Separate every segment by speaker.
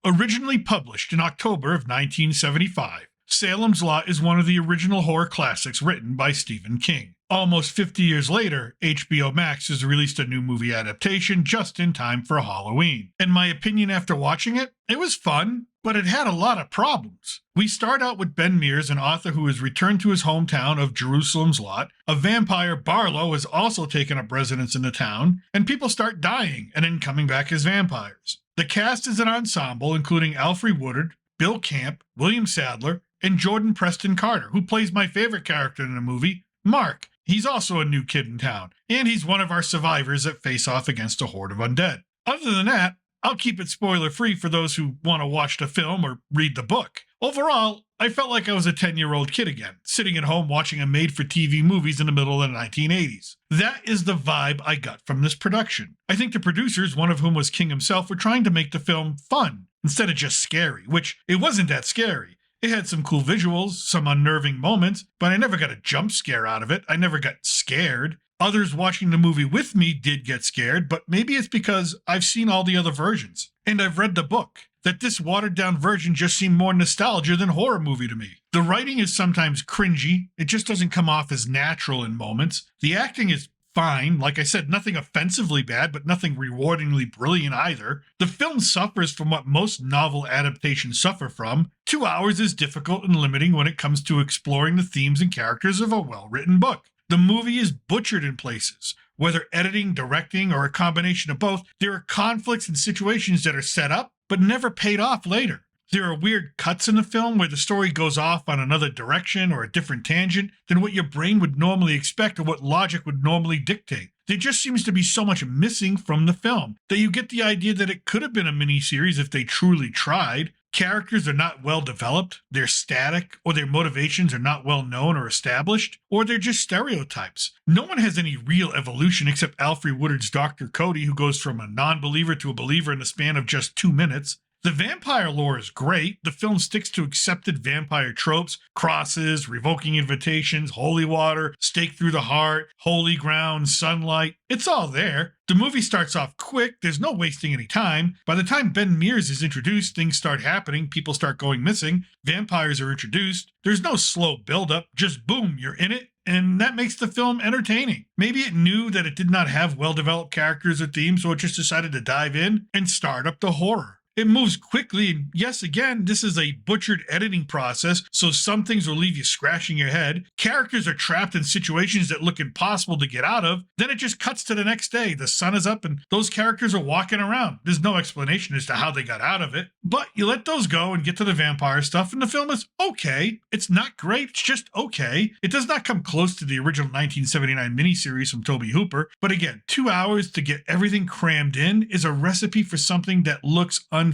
Speaker 1: Originally published in October of 1975, Salem's Lot is one of the original horror classics written by Stephen King. Almost 50 years later, HBO Max has released a new movie adaptation just in time for Halloween. In my opinion, after watching it, it was fun, but it had a lot of problems. We start out with Ben Mears, an author who has returned to his hometown of Jerusalem's Lot. A vampire, Barlow, has also taken up residence in the town, and people start dying and then coming back as vampires. The cast is an ensemble including Alfre Woodard, Bill Camp, William Sadler, and Jordan Preston Carter, who plays my favorite character in the movie, Mark. He's also a new kid in town, and he's one of our survivors that face off against a horde of undead. Other than that, I'll keep it spoiler-free for those who want to watch the film or read the book. Overall, I felt like I was a 10-year-old kid again, sitting at home watching a made-for-TV movies in the middle of the 1980s. That is the vibe I got from this production. I think the producers, one of whom was King himself, were trying to make the film fun, instead of just scary, which it wasn't that scary. It had some cool visuals, some unnerving moments, but I never got a jump scare out of it. I never got scared. Others watching the movie with me did get scared, but maybe it's because I've seen all the other versions. And I've read the book, that this watered-down version just seemed more nostalgia than horror movie to me. The writing is sometimes cringy. It just doesn't come off as natural in moments. The acting is fine. Like I said, nothing offensively bad, but nothing rewardingly brilliant either. The film suffers from what most novel adaptations suffer from. 2 hours is difficult and limiting when it comes to exploring the themes and characters of a well-written book. The movie is butchered in places. Whether editing, directing, or a combination of both, there are conflicts and situations that are set up, but never paid off later. There are weird cuts in the film where the story goes off on another direction or a different tangent than what your brain would normally expect or what logic would normally dictate. There just seems to be so much missing from the film that you get the idea that it could have been a miniseries if they truly tried. Characters are not well developed, they're static, or their motivations are not well known or established, or they're just stereotypes. No one has any real evolution except Alfre Woodard's Dr. Cody, who goes from a non-believer to a believer in the span of just 2 minutes. The vampire lore is great. The film sticks to accepted vampire tropes, crosses, revoking invitations, holy water, stake through the heart, holy ground, sunlight. It's all there. The movie starts off quick. There's no wasting any time. By the time Ben Mears is introduced, things start happening. People start going missing. Vampires are introduced. There's no slow buildup. Just boom, you're in it. And that makes the film entertaining. Maybe it knew that it did not have well-developed characters or themes, so it just decided to dive in and start up the horror. It moves quickly, and yes, again, this is a butchered editing process, so some things will leave you scratching your head. Characters are trapped in situations that look impossible to get out of. Then it just cuts to the next day. The sun is up, and those characters are walking around. There's no explanation as to how they got out of it. But you let those go and get to the vampire stuff, and the film is okay. It's not great, it's just okay. It does not come close to the original 1979 miniseries from Tobe Hooper. But again, 2 hours to get everything crammed in is a recipe for something that looks unfinished.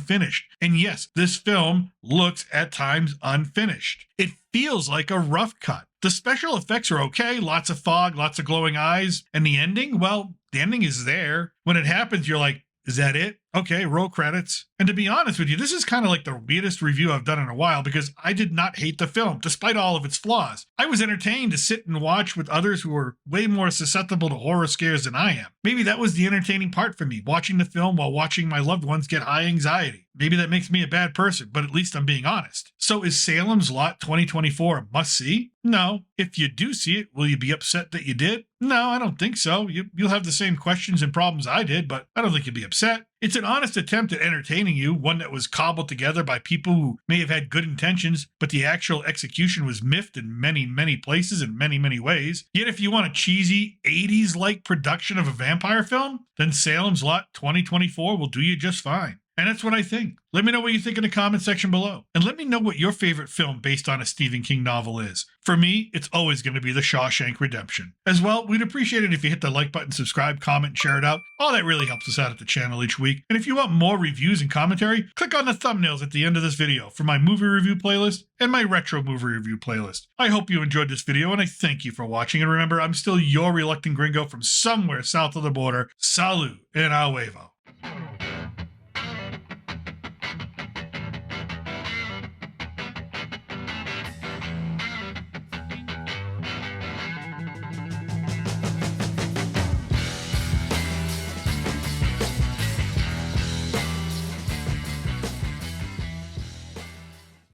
Speaker 1: And yes, this film looks at times unfinished. It feels like a rough cut. The special effects are okay, lots of fog, lots of glowing eyes, and the ending, well, the ending is there. When it happens, you're like, is that it? Okay, roll credits. And to be honest with you, this is kind of like the weirdest review I've done in a while because I did not hate the film, despite all of its flaws. I was entertained to sit and watch with others who were way more susceptible to horror scares than I am. Maybe that was the entertaining part for me, watching the film while watching my loved ones get high anxiety. Maybe that makes me a bad person, but at least I'm being honest. So is Salem's Lot 2024 a must-see? No. If you do see it, will you be upset that you did? No, I don't think so. You'll have the same questions and problems I did, but I don't think you'll be upset. It's an honest attempt at entertaining you, one that was cobbled together by people who may have had good intentions, but the actual execution was miffed in many, many places in many, many ways. Yet if you want a cheesy 80s-like production of a vampire film, then Salem's Lot 2024 will do you just fine. And that's what I think. Let me know what you think in the comment section below. And let me know what your favorite film based on a Stephen King novel is. For me, it's always going to be The Shawshank Redemption. As well, we'd appreciate it if you hit the like button, subscribe, comment, and share it out. All that really helps us out at the channel each week. And if you want more reviews and commentary, click on the thumbnails at the end of this video for my movie review playlist and my retro movie review playlist. I hope you enjoyed this video and I thank you for watching. And remember, I'm still your reluctant gringo from somewhere south of the border. Salud and a huevo.